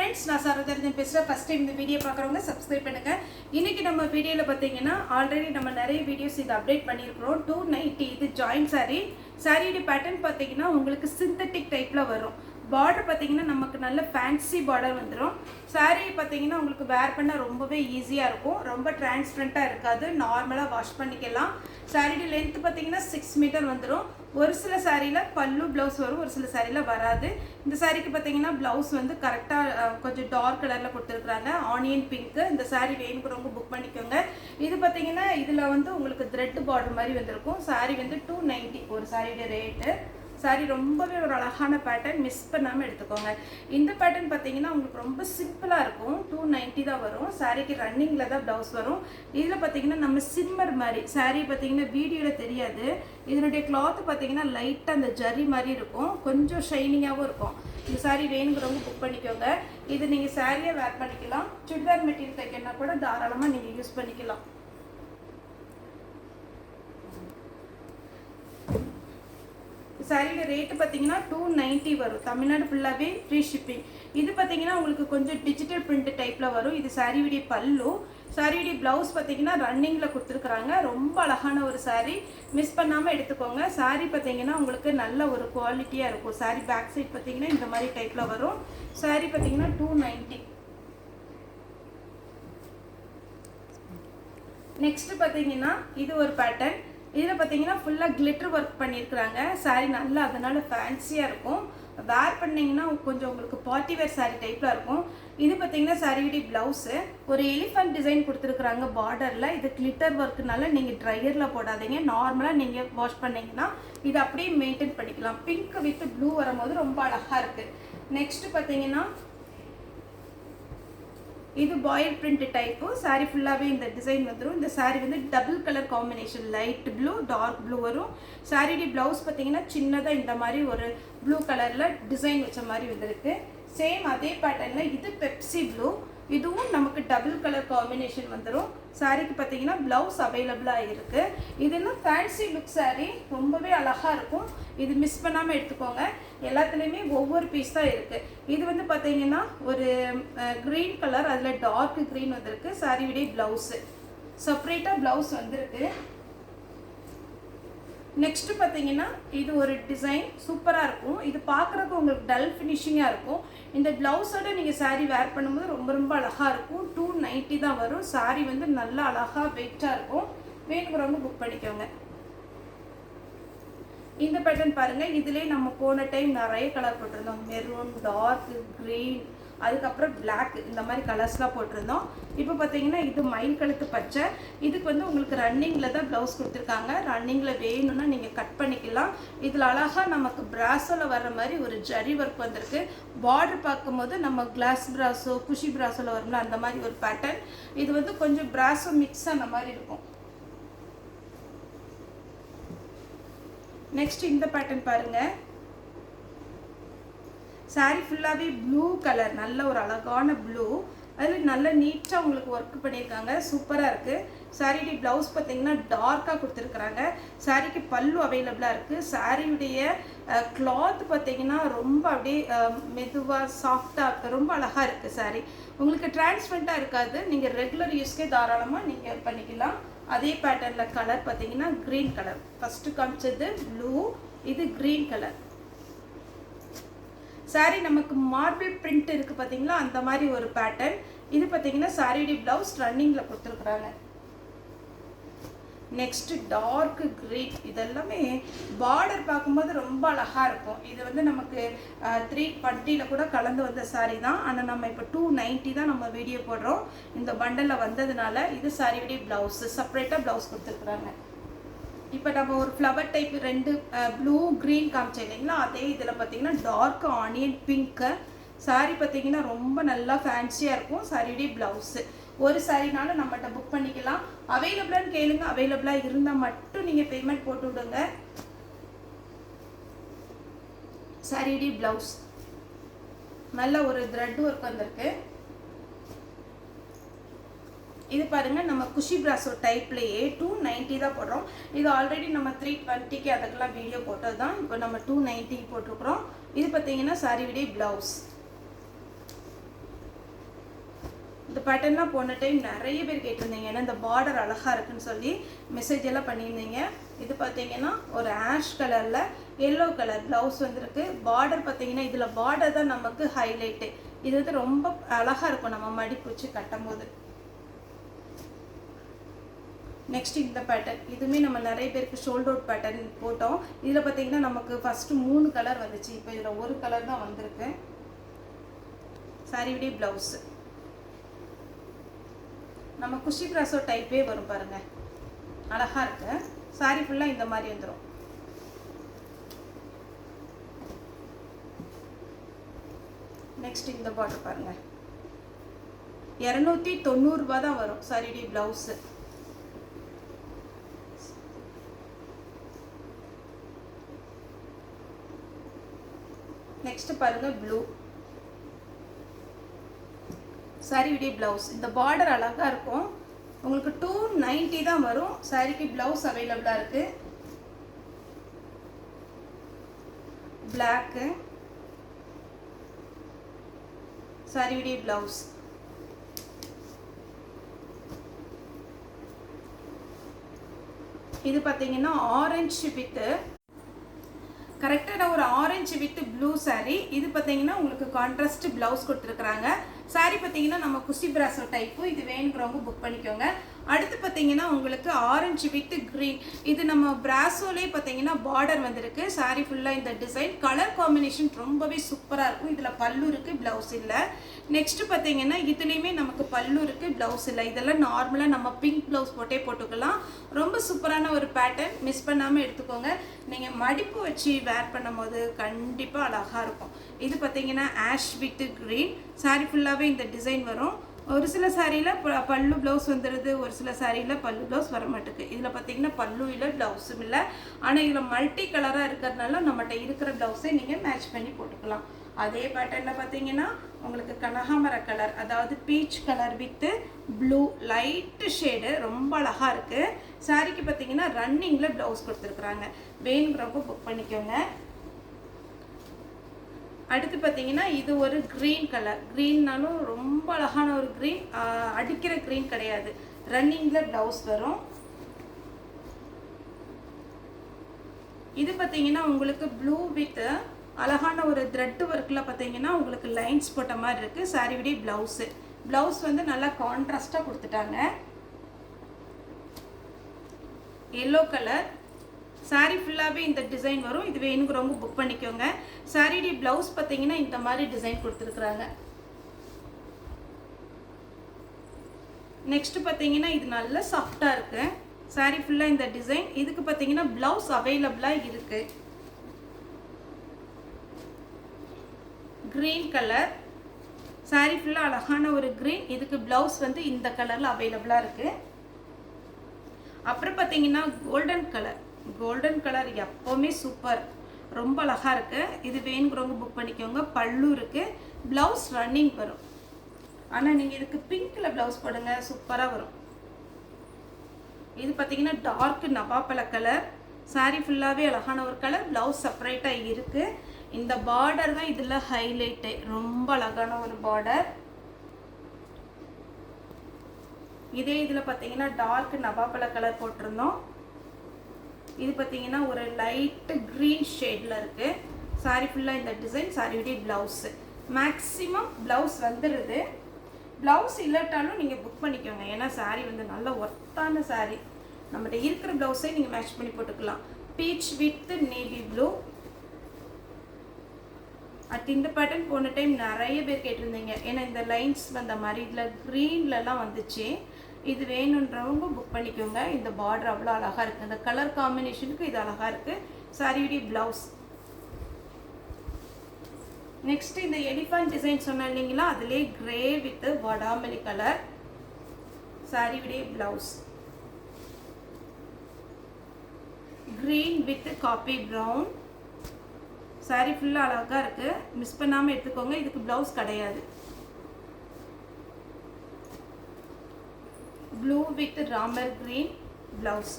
Friends நான் சரதரன் பேசுறேன் first time இந்த வீடியோ பார்க்குறவங்க சப்ஸ்கிரைப் பண்ணுங்க. இன்னைக்கு நம்ம வீடியோல பாத்தீங்கன்னா ஆல்ரெடி நம்ம நிறைய வீடியோஸ் இது அப்டேட் பண்ணியிருக்கிறோம். 290 இது ஜாயின் சாரியோட பேட்டர்ன் பாத்தீங்கன்னா உங்களுக்கு சிந்தட்டிக் டைப்ல வரும். பார்டர் பாத்தீங்கன்னா நமக்கு நல்ல ஃபேன்சி பார்டர் வந்துடும். சாரி பாத்தீங்கன்னா உங்களுக்கு வேர் பண்ண ரொம்பவே ஈஸியாக இருக்கும். ரொம்ப டிரான்ஸ்பரண்ட்டாக இருக்காது. நார்மலாக வாஷ் பண்ணிக்கலாம். சாரியோட லென்த் பாத்தீங்கன்னா 6 மீட்டர் வந்துடும். ஒரு சில சாரியில் பல்லு ப்ளவுஸ் வரும், ஒரு சில சாரியில் வராது. இந்த சாரிக்கு பார்த்தீங்கன்னா ப்ளவுஸ் வந்து கரெக்டாக கொஞ்சம் டார்க் கலரில் கொடுத்துருக்குறாங்க, ஆனியன் பிங்க்கு. இந்த சாரி வேணுங்கிறவங்க புக் பண்ணிக்கோங்க. இது பார்த்தீங்கன்னா இதில் வந்து உங்களுக்கு த்ரெட் பார்டர் மாதிரி வந்திருக்கும். சாரி வந்து 290 ஒரு சாரியோட ரேட்டு. சாரி ரொம்பவே ஒரு அழகான பேட்டர்ன், மிஸ் பண்ணாமல் எடுத்துக்கோங்க. இந்த பேட்டர்ன் பார்த்தீங்கன்னா உங்களுக்கு ரொம்ப சிம்பிளாக இருக்கும். 290 தான் வரும். சாரிக்கு ரன்னிங்கில் தான் ப்ளவுஸ் வரும். இதில் பார்த்தீங்கன்னா நம்ம சிம்மர் மாதிரி சாரி பார்த்தீங்கன்னா வீடியோவில் தெரியாது. இதனுடைய கிளாத் பார்த்தீங்கன்னா லைட்டாக அந்த ஜரி மாதிரி இருக்கும், கொஞ்சம் ஷைனிங்காகவும் இருக்கும். இந்த சாரி வேணுங்கிறவங்க புக் பண்ணிக்கோங்க. இது நீங்கள் சாரியாக வேர் பண்ணிக்கலாம். சுடிதார் மெட்டீரியல் தைக்கணும்னா கூட தாராளமாக நீங்கள் யூஸ் பண்ணிக்கலாம். சாரியோட ரேட்டு பார்த்தீங்கன்னா 290 வரும். தமிழ்நாடு ஃபுல்லாகவே ஃப்ரீ ஷிப்பிங். இது பார்த்தீங்கன்னா உங்களுக்கு கொஞ்சம் டிஜிட்டல் பிரிண்ட் டைப்பில் வரும். இது சாரியுடைய பல்லு. சாரியுடைய ப்ளவுஸ் பார்த்தீங்கன்னா ரன்னிங்கில் கொடுத்துருக்குறாங்க. ரொம்ப அழகான ஒரு சாரி, மிஸ் பண்ணாமல் எடுத்துக்கோங்க. சாரி பார்த்தீங்கன்னா உங்களுக்கு நல்ல ஒரு குவாலிட்டியாக இருக்கும். சாரி பேக் சைட் பார்த்தீங்கன்னா இந்த மாதிரி டைப்பில் வரும். சாரி பார்த்தீங்கன்னா 290. நெக்ஸ்ட் பார்த்தீங்கன்னா இது ஒரு பேட்டர்ன். இதில் பார்த்தீங்கன்னா ஃபுல்லாக கிளிட்டர் ஒர்க் பண்ணியிருக்கிறாங்க. சாரி நல்லா அதனால் ஃபேன்சியாக இருக்கும். வேர் பண்ணிங்கன்னா கொஞ்சம் உங்களுக்கு பார்ட்டி வேர் சாரி டைப்பில் இருக்கும். இது பார்த்தீங்கன்னா சாரியுடைய ப்ளவுஸு ஒரு எலிஃபண்ட் டிசைன் கொடுத்துருக்குறாங்க பார்டரில். இது கிளிட்டர் ஒர்க்குனால நீங்கள் ட்ரையரில் போடாதீங்க. நார்மலாக நீங்கள் வாஷ் பண்ணிங்கன்னா இது அப்படியே மெயின்டைன் பண்ணிக்கலாம். பிங்க் வித் ப்ளூ வரும்போது ரொம்ப அழகாக இருக்குது. நெக்ஸ்ட் பார்த்தீங்கன்னா இது பாயில் பிரிண்ட் டைப்பு. சாரி ஃபுல்லாகவே இந்த டிசைன் வந்துடும். இந்த சாரி வந்து double colour combination, light blue dark blue வரும். சாரியுடைய ப்ளவுஸ் பார்த்தீங்கன்னா சின்னதாக இந்த மாதிரி ஒரு ப்ளூ கலரில் டிசைன் வச்ச மாதிரி வந்திருக்கு. சேம் அதே பேட்டர்னில் இது பெப்சி ப்ளூ. இதுவும் நமக்கு டபுள் கலர் காம்பினேஷன் வந்துடும். சாரிக்கு பார்த்தீங்கன்னா ப்ளவுஸ் அவைலபிளாக இருக்குது. இதெல்லாம் ஃபேன்சி லுக் சாரி, ரொம்பவே அழகாக இருக்கும். இது மிஸ் பண்ணாமல் எடுத்துக்கோங்க. எல்லாத்துலேயுமே ஒவ்வொரு பீஸ் தான் இருக்குது. இது வந்து பார்த்தீங்கன்னா ஒரு க்ரீன் கலர், அதில் டார்க் க்ரீன் வந்திருக்கு. சாரியுடைய ப்ளவுஸு செப்பரேட்டாக ப்ளவுஸ் வந்திருக்கு. நெக்ஸ்ட் பார்த்தீங்கன்னா இது ஒரு டிசைன் சூப்பராக இருக்கும். இது பார்க்குறதுக்கு உங்களுக்கு டல் ஃபினிஷிங்காக இருக்கும். இந்த ப்ளவுஸோட நீங்கள் சாரீ வேர் பண்ணும்போது ரொம்ப ரொம்ப அழகாக இருக்கும். 290 தான் வரும். சாரீ வந்து நல்லா அழகாக வெயிட்டாக இருக்கும். வேணுங்கிறவங்க புக் பண்ணிக்கோங்க. இந்த பேட்டர்ன் பாருங்கள். இதிலே நம்ம போன டைம் நிறைய கலர் போட்டிருந்தோம். மெரூன், டார்க் க்ரீன், அதுக்கப்புறம் பிளாக், இந்த மாதிரி கலர்ஸ்லாம் போட்டிருந்தோம். இப்போ பார்த்தீங்கன்னா இது மயில் கழுத்து பச்சை. இதுக்கு வந்து உங்களுக்கு ரன்னிங்கில் தான் ப்ளவுஸ் கொடுத்துருக்காங்க. ரன்னிங்கில் வேணும்னா நீங்கள் கட் பண்ணிக்கலாம். இதில் அழகாக நமக்கு பிராஸோவில் வர்ற மாதிரி ஒரு ஜரி ஒர்க் வந்திருக்கு. பார்டர் பார்க்கும்போது நம்ம கிளாஸ் பிராஸோ குஷி பிராஸோவில் வரும்ல அந்த மாதிரி ஒரு பேட்டர்ன். இது வந்து கொஞ்சம் பிராஸோ மிக்ஸ் அந்த மாதிரி இருக்கும். நெக்ஸ்ட் இந்த பேட்டர்ன் பாருங்கள். சாரி ஃபுல்லாகவே ப்ளூ கலர், நல்ல ஒரு அழகான ப்ளூ. அதில் நல்ல நீட்டாக உங்களுக்கு ஒர்க் பண்ணியிருக்காங்க. சூப்பராக இருக்குது. சாரியுடைய ப்ளவுஸ் பார்த்தீங்கன்னா டார்க்காக கொடுத்துருக்குறாங்க. சாரிக்கு பல்லு அவைலபிளாக இருக்குது. சாரியுடைய கிளாத் பார்த்தீங்கன்னா ரொம்ப அப்படியே மெதுவாக சாஃப்டாக ரொம்ப அழகாக இருக்குது. சாரி உங்களுக்கு டிரான்ஸ்பரண்ட்டாக இருக்காது. நீங்கள் ரெகுலர் யூஸ்க்கே தாராளமாக நீங்கள் பண்ணிக்கலாம். அதே பேட்டர்னில் கலர் பார்த்தீங்கன்னா க்ரீன் கலர். ஃபஸ்ட்டு காமிச்சது ப்ளூ, இது க்ரீன் கலர். சாரி நமக்கு மார்பிள் பிரிண்ட் இருக்குது பார்த்தீங்களா, அந்த மாதிரி ஒரு பேட்டர்ன். இது பார்த்தீங்கன்னா சாரியுடைய ப்ளவுஸ் ரன்னிங்கில் கொடுத்துருக்குறாங்க. Next dark green. இதெல்லாமே பார்டர் பார்க்கும்போது ரொம்ப அழகாக இருக்கும். இது வந்து நமக்கு 320 கூட கலந்து வந்த சாரி தான். ஆனால் நம்ம இப்போ 290 தான் நம்ம வீடியோ போடுறோம். இந்த பண்டலில் வந்ததுனால இது சாரியுடைய ப்ளவுஸு செப்பரேட்டாக ப்ளவுஸ் கொடுத்துருக்குறாங்க. இப்போ நம்ம ஒரு ஃப்ளவர் டைப் ரெண்டு ப்ளூ க்ரீன் காமிச்சோம் இல்லைங்களா, அதே இதில் பார்த்தீங்கன்னா டார்க் ஆனியன் பிங்க்கு. சாரி பார்த்தீங்கன்னா ரொம்ப நல்லா ஃபேன்சியாக இருக்கும். சாரியுடைய ப்ளவுஸு ஒரு சாரினாலும் நம்மகிட்ட புக் பண்ணிக்கலாம். அவைலபிளான்னு கேளுங்க. அவைலபிளாக இருந்தால் மட்டும் நீங்கள் பேமெண்ட் போட்டு விடுங்க. சாரியுடைய ப்ளவுஸ் நல்ல ஒரு த்ரெட் ஒர்க் வந்திருக்கு. இது பாருங்கள், நம்ம குஷி பிராஸோ டைப்லேயே 290 தான் போடுறோம். இது ஆல்ரெடி நம்ம 320க்கு அதுக்கெல்லாம் வீடியோ போட்டது தான். இப்போ நம்ம 290 போட்டிருக்கிறோம். இது பார்த்தீங்கன்னா சாரியுடைய ப்ளவுஸ். இந்த பேட்டர்ன்லாம் போன டைம் நிறைய பேர் கேட்டிருந்தீங்க, ஏன்னா இந்த பார்டர் அழகாக இருக்குன்னு சொல்லி மெசேஜ் எல்லாம் பண்ணியிருந்தீங்க. இது பார்த்தீங்கன்னா ஒரு ஆஷ் கலரில் எல்லோ கலர் ப்ளவுஸ் வந்துருக்கு. பார்டர் பார்த்தீங்கன்னா இதில் பார்டர் தான் நமக்கு ஹைலைட்டு. இது வந்து ரொம்ப அழகாக இருக்கும் நம்ம மடிப்பு வச்சு கட்டும் போது. நெக்ஸ்ட் இந்த பேட்டர்ன், இதுவுமே நம்ம நிறைய பேருக்கு ஷோல்டர் அவுட் பேட்டர்ன் போட்டோம். இதில் பார்த்தீங்கன்னா நமக்கு ஃபஸ்ட்டு 3 கலர் வந்துச்சு, இப்போ இதில் ஒரு கலர் தான் வந்திருக்கு. சாரியுடைய ப்ளவுஸு நம்ம குஷி பிராசோ டைப்பே வரும் பாருங்க, அழகாக இருக்கு. சாரி ஃபுல்லாக இந்த மாதிரி வந்துடும். நெக்ஸ்ட் இந்த பார்டர் பாருங்க, 290 ரூபா தான் வரும் சாரியுடைய ப்ளவுஸு. நெக்ஸ்ட் பாருங்க ப்ளூ சாரியுடைய ப்ளவுஸ். இந்த பார்டர் அழகாக இருக்கும். உங்களுக்கு 290 தான் வரும். சாரிக்கு ப்ளவுஸ் அவைலபிளாக இருக்குது. பிளாக்கு சாரியுடைய ப்ளவுஸ். இது பார்த்தீங்கன்னா ஆரஞ்சு வித்து கரெக்டான ஒரு ஆரஞ்சு வித் ப்ளூ சாரீ. இது பார்த்தீங்கன்னா உங்களுக்கு கான்ட்ராஸ்ட் ப்ளவுஸ் கொடுத்துருக்குறாங்க. சாரீ பார்த்தீங்கன்னா நம்ம குஷி பிராசோ டைப்பு. இது வேணுங்கிறவங்க புக் பண்ணிக்கோங்க. அடுத்து பார்த்தீங்கன்னா உங்களுக்கு ஆரஞ்சு வித் க்ரீன். இது நம்ம பிராசோலே பார்த்தீங்கன்னா பார்டர் வந்திருக்கு. சாரீ ஃபுல்லாக இந்த டிசைன் கலர் காம்பினேஷன் ரொம்பவே சூப்பராக இருக்கும். இதில் பல்லு இருக்குது, ப்ளவுஸ் இல்லை. நெக்ஸ்ட்டு பார்த்தீங்கன்னா இதுலேயுமே நமக்கு பல்லு இருக்குது, ப்ளவுஸ் இல்லை. இதெல்லாம் நார்மலாக நம்ம பிங்க் ப்ளவுஸ் போட்டே போட்டுக்கலாம். ரொம்ப சூப்பரான ஒரு பேட்டர்ன், மிஸ் பண்ணாமல் எடுத்துக்கோங்க. நீங்கள் மடிப்பு வச்சு வேர் பண்ணும் போது கண்டிப்பாக அழகாக இருக்கும். இது பார்த்தீங்கன்னா ஆஷ் வித் க்ரீன். சாரீ ஃபுல்லாகவே இந்த டிசைன் வரும். ஒரு சில சாரியில் பல்லு ப்ளவுஸ் வந்துடுது, ஒரு சில சாரியில் பல்லு ப்ளவுஸ் வர மாட்டேங்குது. இதில் பார்த்தீங்கன்னா பல்லு இல்லை, ப்ளவுஸும் இல்லை. ஆனால் இதில் மல்டி கலராக இருக்கிறதுனால நம்மகிட்ட இருக்கிற ப்ளவுஸை நீங்கள் மேட்ச் பண்ணி போட்டுக்கலாம். அதே பேட்டர்னில் பார்த்தீங்கன்னா உங்களுக்கு கனகாமர கலர், அதாவது peach colour with blue light shade, ரொம்ப அழகாக இருக்குது. சாரிக்கு பார்த்தீங்கன்னா ரன்னிங்கில் ப்ளவுஸ் கொடுத்துருக்குறாங்க. வேணுங்கிறப்போ புக் பண்ணிக்கோங்க. அடுத்து பார்த்தீங்கன்னா இது ஒரு க்ரீன் கலர். க்ரீன்னாலும் ரொம்ப அழகான ஒரு க்ரீன், அடிக்கிற க்ரீன் கிடையாது. ரன்னிங்கில் ப்ளவுஸ் வரும். இது பார்த்தீங்கன்னா உங்களுக்கு ப்ளூ வித் அழகான ஒரு த்ரெட் ஒர்க்கில் பார்த்தீங்கன்னா உங்களுக்கு லைன்ஸ் போட்ட மாதிரி இருக்குது. சாரியுடைய ப்ளவுஸு. ப்ளவுஸ் வந்து நல்லா கான்ட்ராஸ்டாக கொடுத்துட்டாங்க. Yellow colour. சாரீ ஃபுல்லாகவே இந்த டிசைன் வரும். இது வேணுங்கிறவங்க புக் பண்ணிக்கோங்க. சாரியுடைய ப்ளவுஸ் பார்த்தீங்கன்னா இந்த மாதிரி டிசைன் கொடுத்துருக்குறாங்க. நெக்ஸ்ட் பார்த்தீங்கன்னா இது நல்ல சாஃப்டாக இருக்குது. சாரீ ஃபுல்லாக இந்த டிசைன். இதுக்கு பார்த்தீங்கன்னா ப்ளவுஸ் அவைலபிளாக இருக்குது. Green colour. சாரீ ஃபுல்லாக அழகான ஒரு க்ரீன். இதுக்கு ப்ளவுஸ் வந்து இந்த கலரில் அவைலபிளாக இருக்குது. அப்புறம் பார்த்தீங்கன்னா கோல்டன் கலர். கோல்டன் கலர் எப்போவுமே சூப்பர், ரொம்ப அழகாக இருக்குது. இது வேணுங்கிறவங்க புக் பண்ணிக்கோங்க. பல்லு இருக்குது, ப்ளவுஸ் ரன்னிங் வரும். ஆனால் நீங்கள் இதுக்கு பிங்க்கில் ப்ளவுஸ் போடுங்க, சூப்பராக வரும். இது பார்த்தீங்கன்னா டார்க் நவாப்பழ கலர். சாரீ ஃபுல்லாகவே அழகான ஒரு கலர், ப்ளவுஸ் செப்பரேட்டாக இருக்குது. இந்த பார்டர் தான் இதில் ஹைலைட்டு, ரொம்ப அழகான ஒரு பார்டர். இதே இதில் பார்த்தீங்கன்னா டார்க் நவாப்பழ கலர் போட்டிருந்தோம். இது பார்த்தீங்கன்னா ஒரு லைட்டு க்ரீன் ஷேடில் இருக்குது. சாரீ ஃபுல்லாக இந்த டிசைன். சாரியுடைய ப்ளவுஸு மேக்ஸிமம் ப்ளவுஸ் வந்துடுது. ப்ளவுஸ் இல்லாட்டாலும் நீங்கள் புக் பண்ணிக்கோங்க. ஏன்னா சாரீ வந்து நல்ல ஒர்த்தான சாரீ. நம்மகிட்ட இருக்கிற ப்ளவுஸை நீங்கள் மேட்ச் பண்ணி போட்டுக்கலாம். Beach with navy blue. இந்த பேட்டர்ன் போன டைம் நிறைய பேர் கேட்டிருந்தீங்க, ஏன்னா இந்த லைன்ஸ் வந்த மாதிரி இதில் க்ரீன்லலாம் வந்துச்சு. இது வேணுன்றவங்க புக் பண்ணிக்கோங்க. இந்த பார்டர் அவ்வளோ அழகாக இருக்குது. இந்த கலர் காம்பினேஷனுக்கு இது அழகாக இருக்குது. சாரியுடைய ப்ளவுஸ். நெக்ஸ்ட் இந்த எலிஃபண்ட் டிசைன் சொன்னேன் இல்லைங்களா, அதிலே கிரே வித் வடாமல்லி கலர். சாரியுடைய blouse. Green with copy brown. Sari ஃபுல்லாக அழகாக இருக்குது, மிஸ் பண்ணாமல் எடுத்துக்கோங்க. இதுக்கு ப்ளவுஸ் கிடையாது. Blue with Ramar green blouse.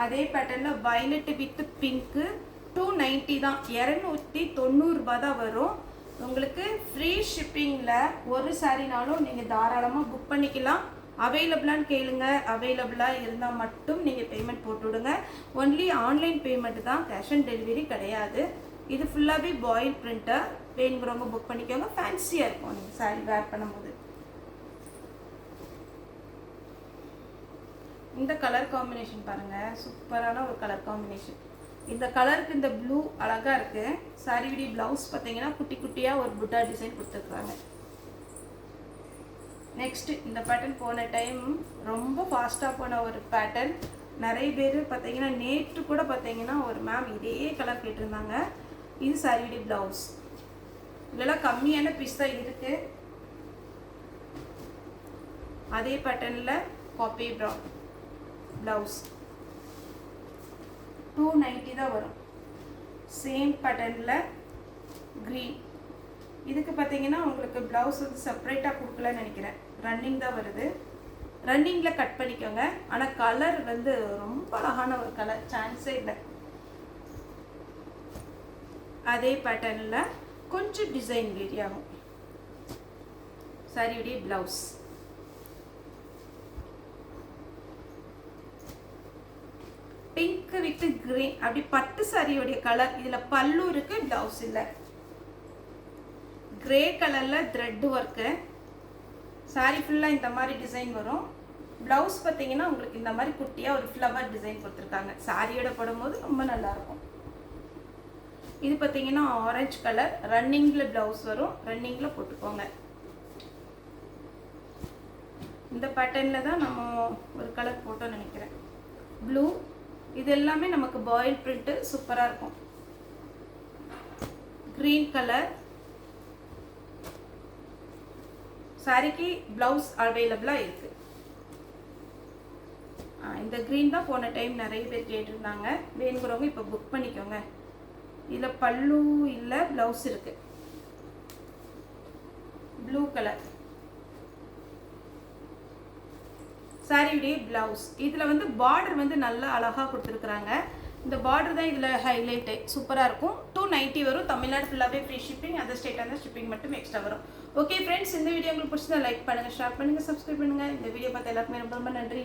அதே பேட்டர்னில் வயலட் வித் பிங்க்கு. 290 தான், 290 ரூபா தான் வரும். உங்களுக்கு ஃப்ரீ ஷிப்பிங்கில் ஒரு சாரினாலும் நீங்கள் தாராளமாக புக் பண்ணிக்கலாம். அவைலபிளான்னு கேளுங்க. அவைலபிளாக இருந்தால் மட்டும் நீங்கள் பேமெண்ட் போட்டு விடுங்க. ஒன்லி ஆன்லைன் பேமெண்ட் தான், கேஷ் ஆன் டெலிவரி கிடையாது. இது ஃபுல்லாகவே பாயில் பிரிண்டர். வேணுங்கிறவங்க புக் பண்ணிக்கோங்க. ஃபேன்சியாக இருக்கும் நீங்கள் சாரி வேர் பண்ணும்போது. இந்த கலர் காம்பினேஷன் பாருங்கள், சூப்பரான ஒரு கலர் காம்பினேஷன். இந்த கலருக்கு இந்த ப்ளூ அழகாக இருக்குது. சாரியுடைய ப்ளவுஸ் பார்த்தீங்கன்னா குட்டி குட்டியாக ஒரு புட்டா டிசைன் கொடுத்துருக்குறாங்க. நெக்ஸ்ட்டு இந்த பேட்டர்ன் போன டைம் ரொம்ப ஃபாஸ்ட்டாக போன ஒரு பேட்டர்ன். நிறைய பேர் பார்த்தீங்கன்னா நேற்று கூட பார்த்தீங்கன்னா ஒரு மேம் இதே கலர் கேட்டிருந்தாங்க. இது சாரியுடைய ப்ளவுஸ். இதெல்லாம் கம்மியான பீஸ் தான் இருக்குது. அதே பேட்டர்னில் காப்பி ப்ளவுஸ் 290 தான் வரும். சேம் பேட்டர்னில் க்ரீன். இதுக்கு பார்த்தீங்கன்னா உங்களுக்கு ப்ளவுஸ் வந்து செப்பரேட்டாக கொடுக்கலன்னு நினைக்கிறேன். ரன்னிங் தான் வருது. ரன்னிங்கில் கட் பண்ணிக்கோங்க. ஆனால் கலர் வந்து ரொம்ப அழகான ஒரு கலர், சான்ஸே இல்லை. அதே பேட்டர்னில் கொஞ்சம் டிசைன் வேரி ஆகும். சாரியுடைய ப்ளவுஸ் பிங்க் வித் கிரீன், அப்படி பட்டு சாரியோடைய கலர். இதில் பல்லு இருக்கு, ப்ளவுஸ் இல்லை. கிரே கலரில் த்ரெட் ஒர்க்கு. சாரி ஃபுல்லாக இந்த மாதிரி டிசைன் வரும். ப்ளவுஸ் பார்த்தீங்கன்னா உங்களுக்கு இந்த மாதிரி குட்டியாக ஒரு ஃப்ளவர் டிசைன் கொடுத்துருக்காங்க. சாரியோட போடும்போது ரொம்ப நல்லாயிருக்கும். இது பார்த்தீங்கன்னா ஆரஞ்சு கலர். ரன்னிங்கில் ப்ளவுஸ் வரும், ரன்னிங்கில் போட்டுக்கோங்க. இந்த பேட்டர்னில் தான் நம்ம ஒரு கலர் போட்டோன்னு நினைக்கிறேன், ப்ளூ. இது எல்லாமே நமக்கு பாயில் பிரிண்ட்டு சூப்பராக இருக்கும். Green colour. சாரிக்கு ப்ளவுஸ் அவைலபிளாக இருக்குது. இந்த க்ரீன் தான் போன டைம் நிறைய பேர் கேட்டிருந்தாங்க. வேணுங்கிறவங்க இப்போ புக் பண்ணிக்கோங்க. இதில் பல்லு இல்லை, ப்ளவுஸ் இருக்குது. ப்ளூ கலர் சாரியுடைய ப்ளவுஸ். இதில் வந்து பார்டர் வந்து நல்லா அழகாக கொடுத்துருக்குறாங்க. இந்த பார்டர் தான் இதில் ஹைலைட்டு. சூப்பராக இருக்கும். 290 வரும். தமிழ்நாடு ஃபுல்லாகவே ஃப்ரீ ஷிப்பிங். அதர் ஸ்டேட்டாக இருந்தால் ஷிப்பிங் மட்டும் எக்ஸ்ட்ரா வரும். ஓகே ஃப்ரெண்ட்ஸ், இந்த வீடியோ உங்களுக்கு பிடிச்சதா லைக் பண்ணுங்கள், ஷேர் பண்ணுங்கள், சப்ஸ்கிரைப் பண்ணுங்கள். இந்த வீடியோ பார்த்து எல்லாருக்குமே ரொம்ப ரொம்ப நன்றி.